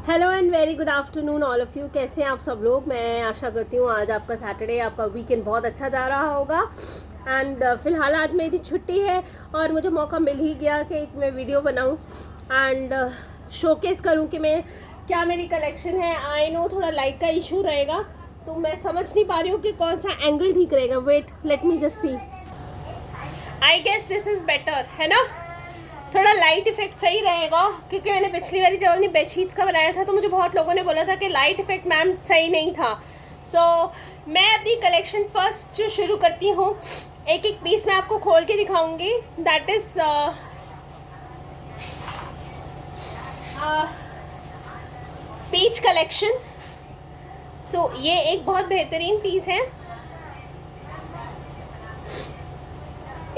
Hello and very good afternoon all of you. कैसे हैं आप सब लोग। मैं आशा करती हूँ आज आपका सैटरडे, आपका वीकेंड बहुत अच्छा जा रहा होगा। एंड फ़िलहाल आज मेरी छुट्टी है और मुझे मौका मिल ही गया कि एक मैं वीडियो बनाऊँ एंड शोकेस करूँ कि मैं क्या मेरी कलेक्शन है। आई नो थोड़ा लाइट का इशू रहेगा तो मैं समझ नहीं पा रही हूँ कि कौन सा एंगल ठीक रहेगा। Wait, let me just see. I guess this is better, है ना। थोड़ा लाइट इफेक्ट सही रहेगा क्योंकि मैंने पिछली बारी जब अपनी बेडशीट्स का बनाया था तो मुझे बहुत लोगों ने बोला था कि लाइट इफेक्ट मैम सही नहीं था। सो मैं अपनी कलेक्शन फर्स्ट जो शुरू करती हूँ, एक एक पीस मैं आपको खोल के दिखाऊंगी। That is peach collection. So ये एक बहुत बेहतरीन पीस है।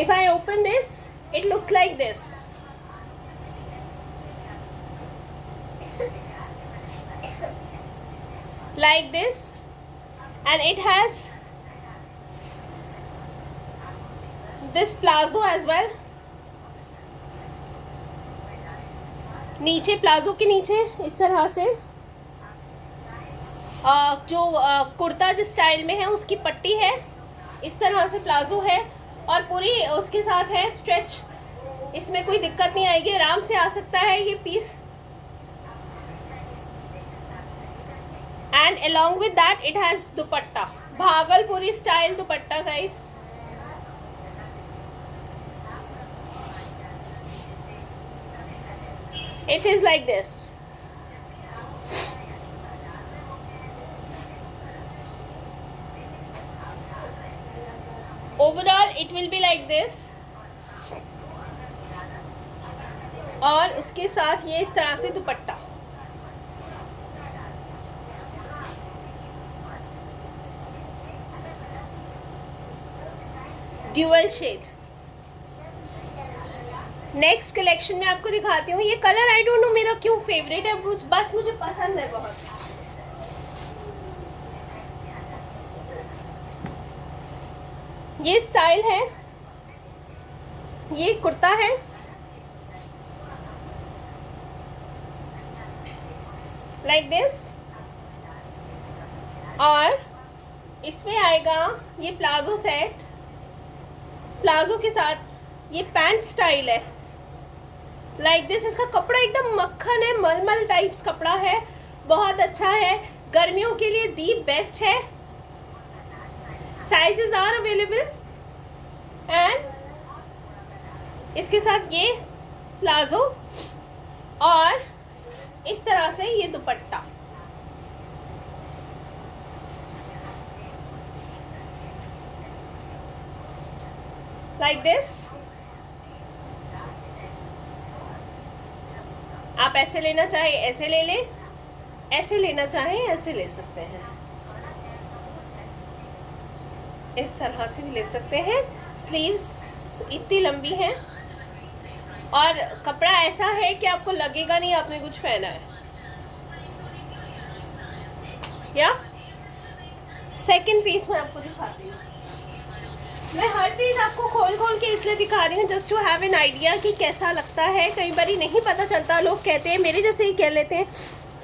If I open this it looks like this. Like this, and it has this plazo as well. नीचे प्लाजो के नीचे इस तरह से जो कुर्ता जिस स्टाइल में है उसकी पट्टी है, इस तरह से प्लाजो है और पूरी उसके साथ है स्ट्रेच। इसमें कोई दिक्कत नहीं आएगी, आराम से आ सकता है ये piece. And along with that it has dupatta, Bhagalpuri style dupatta guys. It is like this. Overall it will be like this. और इसके साथ ये इस तरह से dupatta. Dual shade. Next collection में आपको दिखाती हूँ। ये कलर आई डोंट नो मेरा क्यों फेवरेट है, बस मुझे पसंद है बहुत। ये स्टाइल है, ये कुर्ता है, लाइक दिस। और इसमें आएगा ये प्लाजो सेट, प्लाजो के साथ ये पैंट स्टाइल है, लाइक दिस। इसका कपड़ा एकदम मक्खन है, मलमल टाइप्स कपड़ा है, बहुत अच्छा है, गर्मियों के लिए दी बेस्ट है। Sizes are available. एंड इसके साथ ये प्लाजो और इस तरह से ये दुपट्टा। Like this. आप ऐसे लेना चाहे ऐसे ले लें, ऐसे लेना चाहें ऐसे ले सकते हैं, इस तरह से भी ले सकते हैं। स्लीव्स इतनी लंबी हैं और कपड़ा ऐसा है कि आपको लगेगा नहीं आपने कुछ पहना है। या सेकंड पीस मैं आपको दिखाती हूँ। मैं हर पीस आपको खोल खोल के इसलिए दिखा रही हूँ just to have an idea कि कैसा लगता है। कई बार नहीं पता चलता, लोग कहते हैं, मेरे जैसे ही कह लेते हैं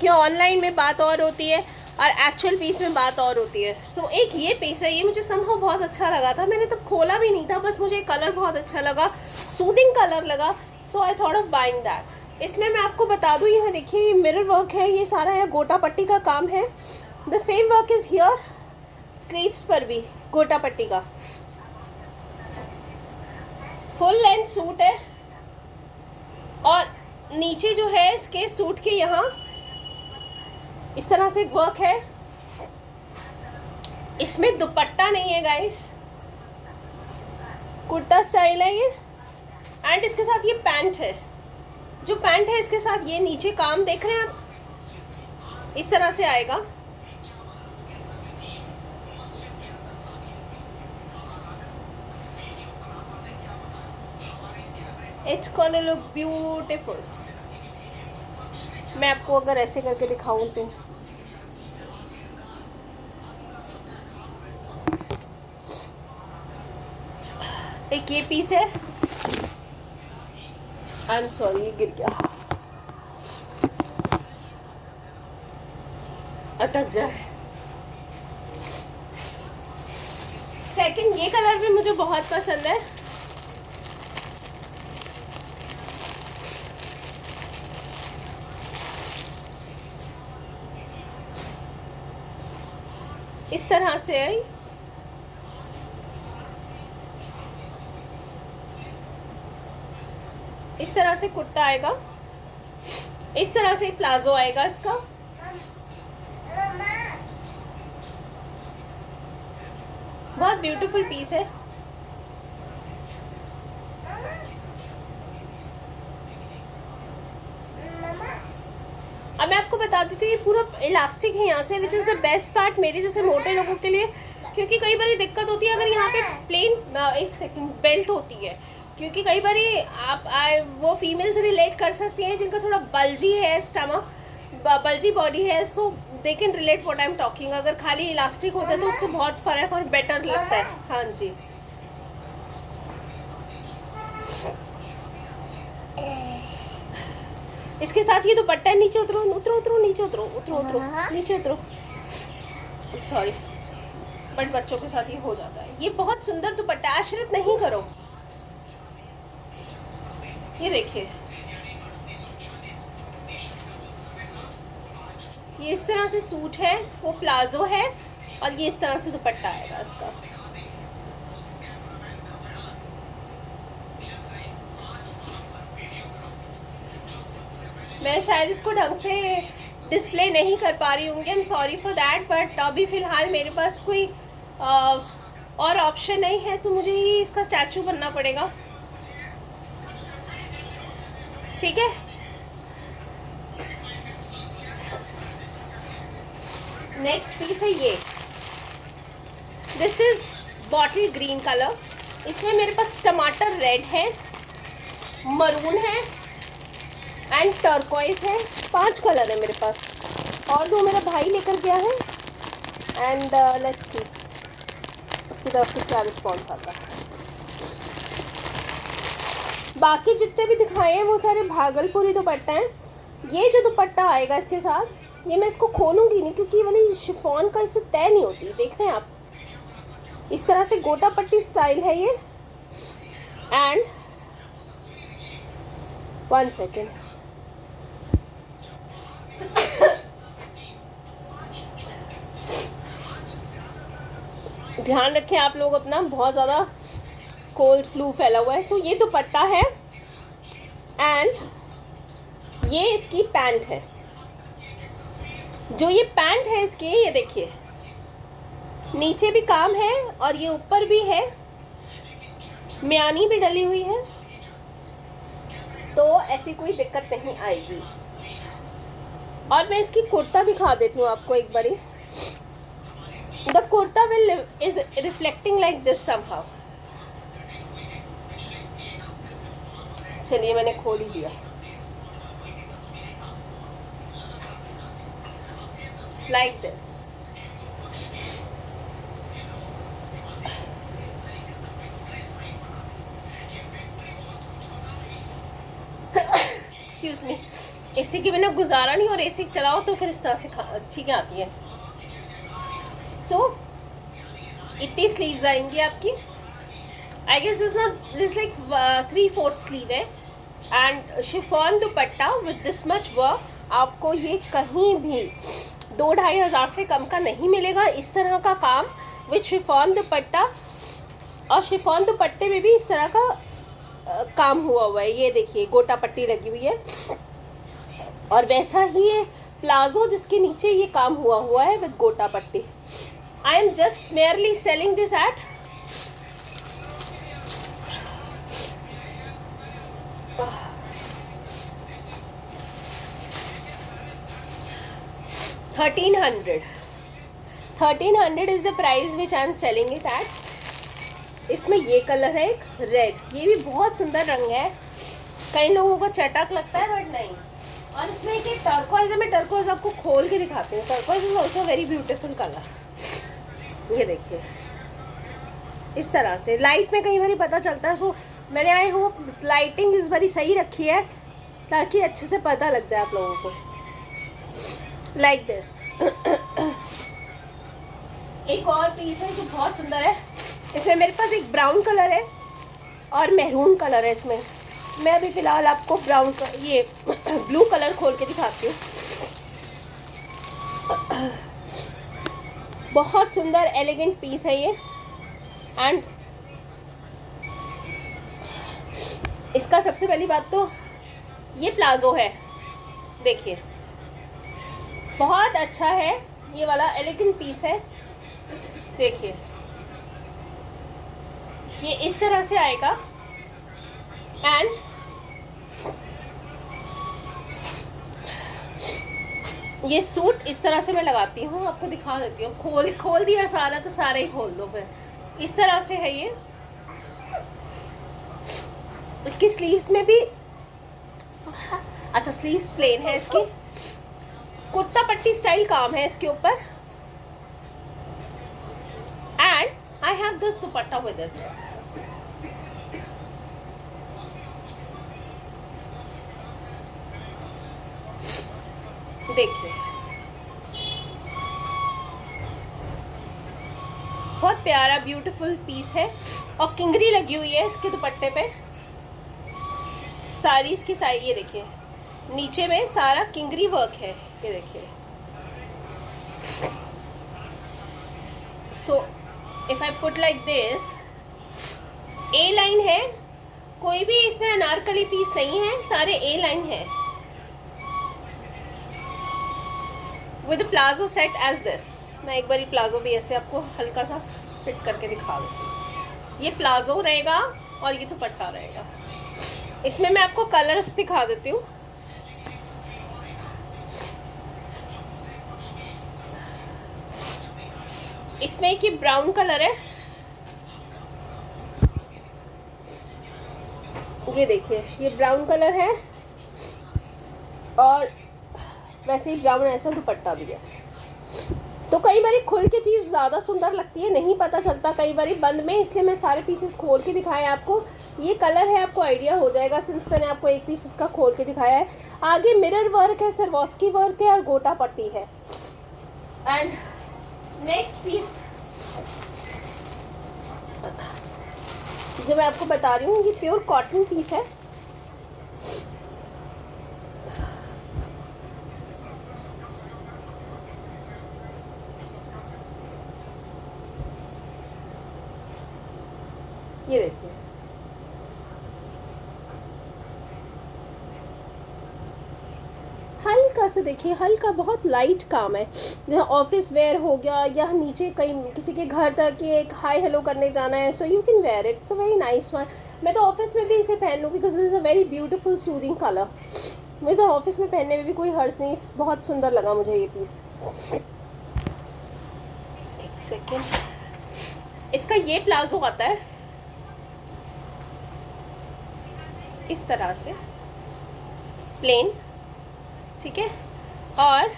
कि ऑनलाइन में बात और होती है और एक्चुअल पीस में बात और होती है। सो एक ये पीस है, ये मुझे समहाउ बहुत अच्छा लगा था। मैंने तब खोला भी नहीं था, बस मुझे कलर बहुत अच्छा लगा, सूदिंग कलर लगा। So I thought of buying that. इसमें मैं आपको बता दूँ, यहाँ देखिए ये मिरर वर्क है, ये सारा है गोटा पट्टी का काम है। The same work is here, sleeves पर भी गोटा पट्टी का। फुल लेंथ सूट है और नीचे जो है इसके सूट के यहाँ इस तरह से वर्क है। इसमें दुपट्टा नहीं है गाइस, कुर्ता स्टाइल है ये। एंड इसके साथ ये पैंट है, जो पैंट है इसके साथ ये नीचे काम देख रहे हैं आप, इस तरह से आएगा। It's gonna look beautiful. मैं आपको अगर ऐसे करके दिखाऊं तो एक ये पीस है। आई एम सॉरी, ये गिर गया। अटक जाए। सेकंड ये कलर भी मुझे बहुत पसंद है। इस तरह से इस तरह से कुर्ता आएगा, इस तरह से प्लाजो आएगा इसका। बहुत ब्यूटीफुल पीस है। अब मैं आपको बता देती हूँ, ये पूरा इलास्टिक है यहाँ से, which is the best part मेरे जैसे मोटे लोगों के लिए, क्योंकि कई बार दिक्कत होती है अगर यहाँ पे प्लेन एक सेकंड बेल्ट होती है, क्योंकि कई बार आप वो फीमेल्स रिलेट कर सकती हैं जिनका थोड़ा बल्जी है स्टमक, बल्जी बॉडी है, so they can relate what I am talking. अगर खाली इलास्टिक होता है तो उससे बहुत फ़र्क और बेटर लगता है। हाँ जी, इसके साथ ये दुपट्टा है। नीचे उतरो उतरो उतरो, नीचे उतरो उतरो उतरो, नीचे उतरो, सॉरी, बट बच्चों के साथ ये हो जाता है। ये बहुत सुंदर दुपट्टा, आश्रित नहीं करो। ये देखिए, ये इस तरह से सूट है, वो प्लाजो है, और ये इस तरह से दुपट्टा आएगा इसका। मैं शायद इसको ढंग से डिस्प्ले नहीं कर पा रही हूँ, I am sorry for that, but अभी फ़िलहाल मेरे पास कोई और ऑप्शन नहीं है, तो मुझे ही इसका स्टैचू बनना पड़ेगा। ठीक है, नेक्स्ट पीस है ये, this is bottle green colour. इसमें मेरे पास टमाटर रेड है, मरून है एंड टर्कोइज है। 5 कलर है मेरे पास, और 2 मेरा भाई लेकर गया है। एंड लेट्स सी उसकी तरफ से क्या रिस्पॉन्स आता है। बाकी जितने भी दिखाए हैं वो सारे भागलपुरी दुपट्टा हैं। ये जो दुपट्टा आएगा इसके साथ, ये मैं इसको खोलूँगी नहीं क्योंकि ये वाली शिफॉन का इससे तय नहीं होती। देख रहे हैं आप, इस तरह से गोटा पट्टी स्टाइल है ये। एंड 1 सेकेंड, ध्यान रखें आप लोग अपना, बहुत ज़्यादा कोल्ड फ्लू फैला हुआ है। तो ये दुपट्टा है एंड ये इसकी पैंट है। जो ये पैंट है इसके, ये देखिए नीचे भी काम है और ये ऊपर भी है, म्यानी भी डली हुई है, तो ऐसी कोई दिक्कत नहीं आएगी। और मैं इसकी कुर्ता दिखा देती हूँ आपको एक बारी। The kurta will is reflecting like this somehow. चलिए मैंने खोल ही दिया। Like this, excuse me, AC के बिना गुजारा नहीं, और एसी चलाओ तो फिर इस तरह से अच्छी आती है। सो इतनी स्लीव्स आएंगी आपकी। I guess this like 3/4 sleeve है and chiffon dupatta with this much work. आपको ये कहीं भी 2-2.5 हज़ार से कम का नहीं मिलेगा। इस तरह का काम विद शिफॉन दुपट्टा, और शिफॉन दुपट्टे में भी इस तरह का काम हुआ है। ये देखिए गोटा पट्टी लगी हुई है, और वैसा ही है प्लाजो जिसके नीचे ये काम हुआ है विद गोटा पट्टी। I am just merely selling this eight 1300. 1300 is the price which I am selling it at. इसमें ये कलर है एक रेड, ये भी बहुत सुंदर रंग है। कई लोगों को चटक लगता है बट नहीं। और इसमें एक टर्कोइज है, मैं टर्कोइज आपको खोल के दिखाती हूँ। Turquoise is also very beautiful colour. ये देखिए इस तरह से लाइट में कई बार पता चलता है। सो मैंने आई होप लाइटिंग इस बारी सही रखी है ताकि अच्छे से पता लग जाए आप लोगों को। Like this. एक और पीस है जो बहुत सुंदर है। इसमें मेरे पास एक ब्राउन कलर है और मैरून कलर है। इसमें मैं अभी फ़िलहाल आपको ये ब्लू कलर खोल के दिखाती हूँ। बहुत सुंदर एलिगेंट पीस है ये। एंड इसका सबसे पहली बात तो ये प्लाजो है, देखिए बहुत अच्छा है। ये वाला एलिगेंट पीस है, देखिए ये इस तरह से आएगा। एंड ये सूट इस तरह से मैं लगाती हूँ, आपको दिखा देती हूँ। खोल दिया सारा तो सारा ही खोल दो फिर। इस तरह से है ये। इसकी स्लीव्स में भी अच्छा, स्लीव्स प्लेन है इसकी। कुर्ता पट्टी स्टाइल काम है इसके ऊपर। And I have this dupatta with it. देखिए बहुत प्यारा ब्यूटीफुल पीस है और किंगरी लगी हुई है इसके दुपट्टे पे। सारी इसकी साइड ये देखिए, नीचे में सारा किंगरी वर्क है, ये देखिए। So if I put like this, A line है, कोई भी इसमें अनारकली पीस नहीं है, सारे ए लाइन है with palazzo set as this. मैं एक बार प्लाजो भी ऐसे आपको हल्का सा फिट करके दिखा देती हूँ। ये प्लाजो रहेगा और ये दुपट्टा रहेगा। इसमें मैं आपको कलर्स दिखा देती हूँ। इसमें एक ये ब्राउन कलर है, ये देखिए ये ब्राउन कलर है और वैसे ही ब्राउन ऐसा दुपट्टा भी है। तो कई बार खुल के चीज़ ज़्यादा सुंदर लगती है, नहीं पता चलता कई बार बंद में, इसलिए मैं सारे पीसेस खोल के दिखाए आपको। ये कलर है, आपको आइडिया हो जाएगा सिंस मैंने आपको एक पीस इसका खोल के दिखाया है। आगे मिरर वर्क है, सरवॉस्की वर्क है और गोटा पट्टी है। एंड नेक्स्ट पीस जो मैं आपको बता रही हूँ, ये प्योर कॉटन पीस है। ये देखिए हल्का से, देखिए हल्का बहुत लाइट काम है। जैसे ऑफिस वेयर हो गया या नीचे कहीं किसी के घर तक के एक हाई हेलो करने जाना है, so you can wear it. It's a very nice one. मैं तो ऑफिस में भी इसे पहन लूँ because it is a very beautiful soothing colour. मुझे तो ऑफिस में पहनने में भी कोई हर्ज नहीं, बहुत सुंदर लगा मुझे ये पीस। एक सेकेंड। इसका ये प्लाजो आता है इस तरह से प्लेन, ठीक है, और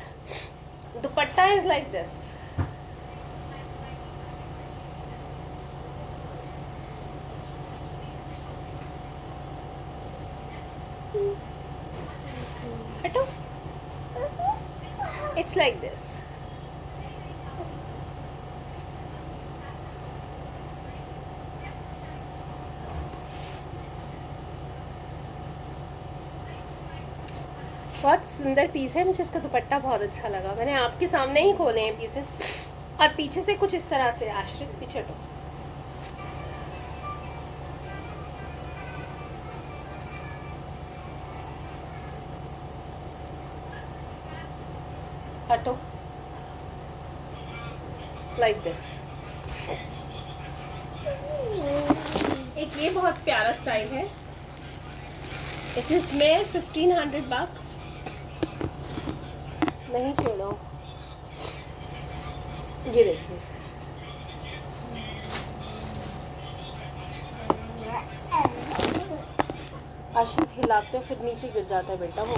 दुपट्टा इज लाइक दिस। हटो, इट्स लाइक दिस। बहुत सुंदर पीस है, मुझे इसका दुपट्टा बहुत अच्छा लगा। मैंने आपके सामने ही खोले हैं पीसेस। और पीछे से कुछ इस तरह से, आश्रित पीछे हटो, हटो, लाइक दिस। एक ये बहुत प्यारा स्टाइल है। It is made 1500 bucks। नहीं छोड़ो, ये देखिए आशीष हिलाते हो फिर नीचे गिर जाता है बेटा वो।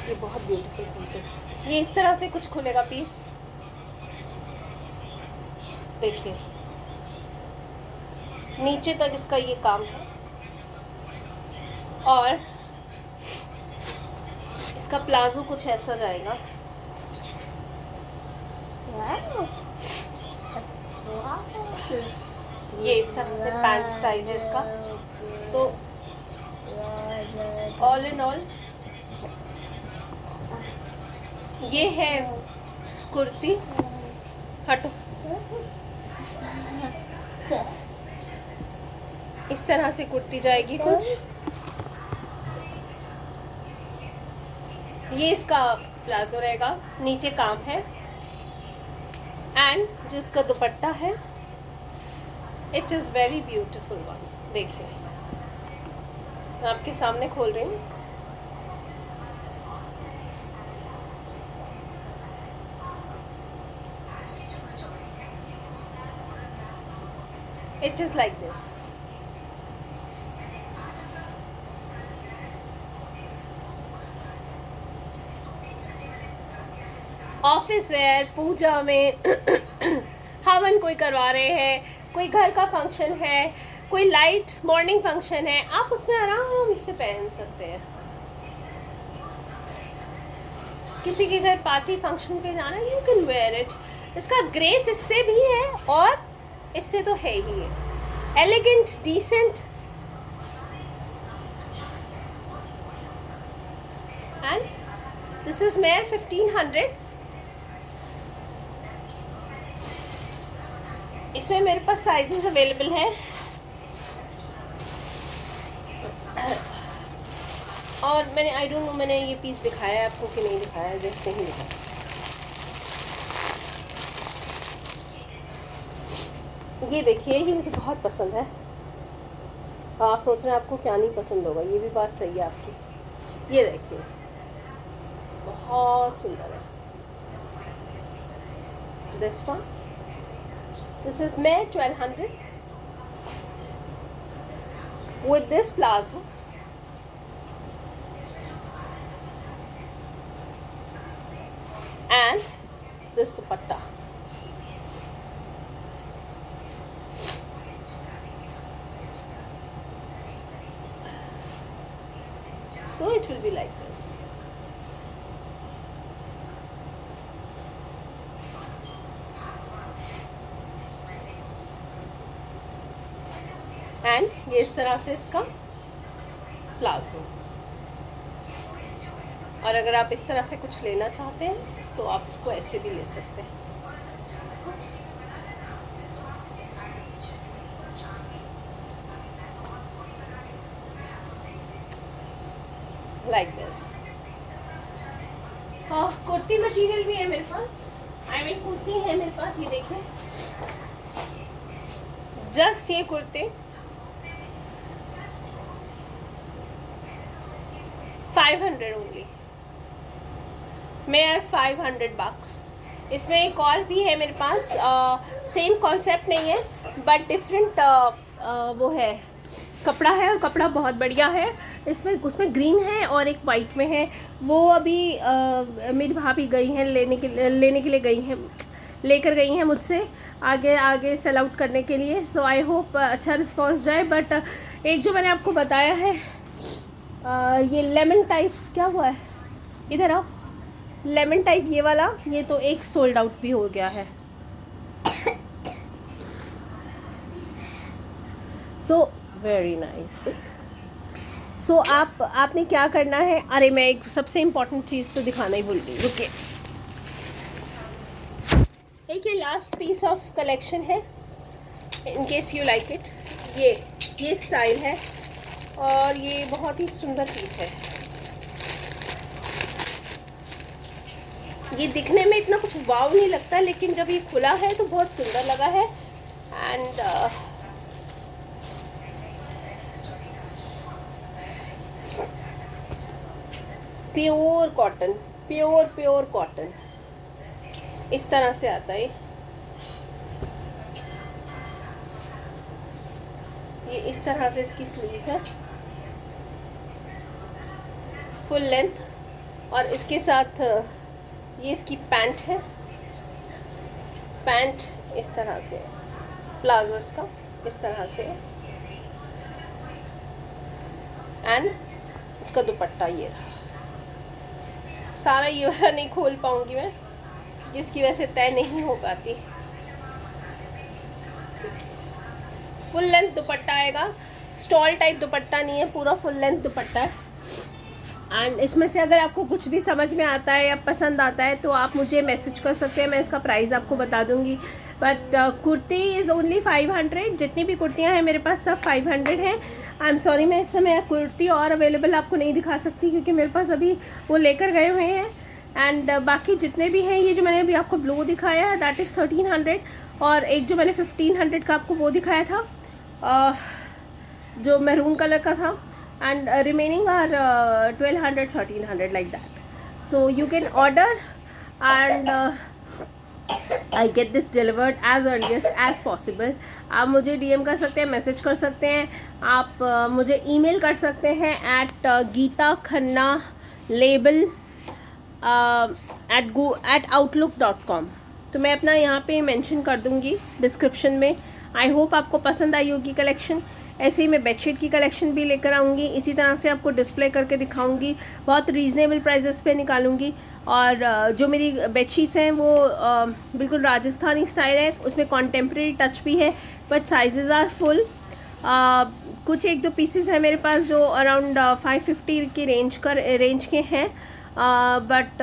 ये बहुत ब्यूटीफुल पीस है। ये इस तरह से कुछ खुलेगा पीस, देखिए नीचे तक इसका ये काम है। और इसका प्लाजो कुछ ऐसा जाएगा। ये इस तरह से पैंट स्टाइल है इसका। सो ऑल इन ऑल ये है कुर्ती। हटो। इस तरह से कुर्ती जाएगी कुछ। ये इसका प्लाजो रहेगा, नीचे काम है। एंड जो इसका दुपट्टा है, it is very beautiful one. देखिए मैं आपके सामने खोल रही हूँ। It is like this. Office wear, पूजा में हवन कोई करवा रहे हैं, कोई घर का फंक्शन है, कोई लाइट मॉर्निंग फंक्शन है, आप उसमें आराम से पहन सकते हैं। किसी के घर पार्टी फंक्शन पे जाना, यू कैन वेयर इट। इसका ग्रेस इससे भी है और इससे तो है ही है। Elegant, decent and this is मेयर 1500। इसमें मेरे पास साइजेस अवेलेबल हैं। और मैंने आई डोंट नो मैंने ये पीस दिखाया है आपको कि नहीं दिखाया है, जैसे नहीं दिखाया। ये देखिए, ये मुझे बहुत पसंद है। आप सोच रहे हैं आपको क्या नहीं पसंद होगा, ये भी बात सही है आपकी। ये देखिए बहुत सुंदर है। This one, this is may 1200 with this plazo and this dupatta. So it will be like this. And ये इस तरह से इसका प्लाजो। और अगर आप इस तरह से कुछ लेना चाहते हैं तो आप इसको ऐसे भी ले सकते हैं। Like this. कुर्ती मटेरियल भी है मेरे पास। आई मीन कुर्ती है मेरे पास। ये देखिए, जस्ट ये कुर्ती 500 ओनली, मेयर 500 bucks। इसमें एक और भी है मेरे पास, सेम कॉन्सेप्ट नहीं है बट डिफरेंट वो है, कपड़ा है और कपड़ा बहुत बढ़िया है। उसमें ग्रीन है और एक वाइट में है। वो अभी मेरी भाभी गई हैं लेने के लिए गई हैं, लेकर गई हैं मुझसे आगे सेल आउट करने के लिए। सो आई होप अच्छा रिस्पॉन्स जाए। बट एक जो मैंने आपको बताया है, ये लेमन टाइप्स, क्या हुआ है इधर आओ, लेमन टाइप ये वाला, ये तो एक सोल्ड आउट भी हो गया है। So very nice. सो आपने क्या करना है, अरे मैं एक सबसे इम्पोर्टेंट चीज़ तो दिखाना ही भूल गई, रुकिए। एक ये लास्ट पीस ऑफ कलेक्शन है, in case you like it. ये स्टाइल है और ये बहुत ही सुंदर पीस है। ये दिखने में इतना कुछ वाव नहीं लगता, लेकिन जब ये खुला है तो बहुत सुंदर लगा है। And pure cotton, pure cotton इस तरह से आता है। ये इस तरह से इसकी स्लीव्स है, फुल लेंथ। और इसके साथ ये इसकी पैंट है, पैंट इस तरह से, प्लाजो इसका इस तरह से। एंड इसका दुपट्टा ये रहा। सारा ये वाला नहीं खोल पाऊंगी मैं, जिसकी वजह से तय नहीं हो पाती। फुल लेंथ दुपट्टा आएगा, स्टॉल टाइप दुपट्टा नहीं है, पूरा फुल लेंथ दुपट्टा है। एंड इसमें से अगर आपको कुछ भी समझ में आता है या पसंद आता है तो आप मुझे मैसेज कर सकते हैं, मैं इसका प्राइस आपको बता दूंगी। But kurti is only 500। जितनी भी कुर्तियाँ हैं मेरे पास सब 500 हैं। आई एम सॉरी, मैं इस समय कुर्ती और अवेलेबल आपको नहीं दिखा सकती क्योंकि मेरे पास अभी वो लेकर गए हुए हैं। एंड बाकी जितने भी हैं, ये जो मैंने अभी आपको ब्लू दिखाया है दैट इज़ 1300, और एक जो मैंने 1500 का आपको वो दिखाया था जो मैरून कलर का था, and remaining are 1200 1300 like that. So you can order and I get this delivered as earliest as possible. आप मुझे DM कर सकते हैं, मैसेज कर सकते हैं, आप मुझे ईमेल कर सकते हैं at geetakhanna@outlook.com। तो मैं अपना यहाँ पे मेंशन कर दूँगी डिस्क्रिप्शन में। आई होप आपको पसंद आई होगी कलेक्शन। ऐसे ही मैं बेडशीट की कलेक्शन भी लेकर आऊँगी, इसी तरह से आपको डिस्प्ले करके दिखाऊँगी, बहुत रीज़नेबल प्राइजेस पे निकालूँगी। और जो मेरी बेडशीट्स हैं वो बिल्कुल राजस्थानी स्टाइल है, उसमें कॉन्टेम्प्रेरी टच भी है, बट साइजेज़ आर फुल। कुछ एक दो पीसेस हैं मेरे पास जो अराउंड 550 की रेंज के हैं, but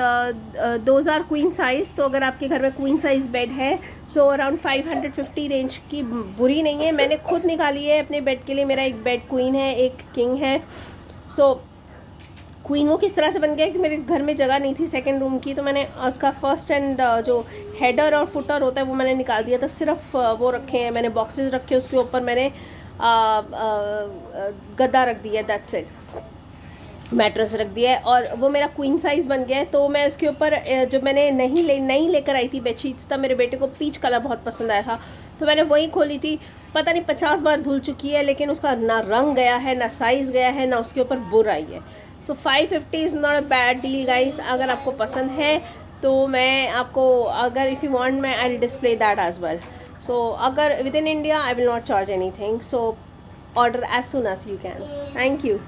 those are queen size. तो अगर आपके घर में क्वीन साइज़ बेड है सो अराउंड 550 रेंज की बुरी नहीं है। मैंने खुद निकाली है अपने बेड के लिए, मेरा एक बेड क्वीन है, एक किंग है। सो क्वीन वो किस तरह से बन गया कि मेरे घर में जगह नहीं थी सेकंड रूम की, तो मैंने उसका फर्स्ट एंड जो हेडर और फुटर होता है वो मैंने निकाल दिया था, सिर्फ वो रखे हैं मैंने, बॉक्सेस रखे, उसके ऊपर मैंने गद्दा रख दिया, दैट्स इट, मैट्रेस रख दिया है, और वो मेरा क्वीन साइज़ बन गया है। तो मैं उसके ऊपर जो मैंने नहीं लेकर आई थी बेडशीट्स, तब मेरे बेटे को पीच कलर बहुत पसंद आया था, तो मैंने वही खोली थी। पता नहीं 50 बार धुल चुकी है, लेकिन उसका ना रंग गया है, ना साइज़ गया है, ना उसके ऊपर बुर आई है। सो 550 is not a bad deal guys. अगर आपको पसंद है तो मैं आपको, अगर इफ़ यू वांट मैं I will display that as well. So अगर within India I will not charge anything, so order as soon as you can. Thank you.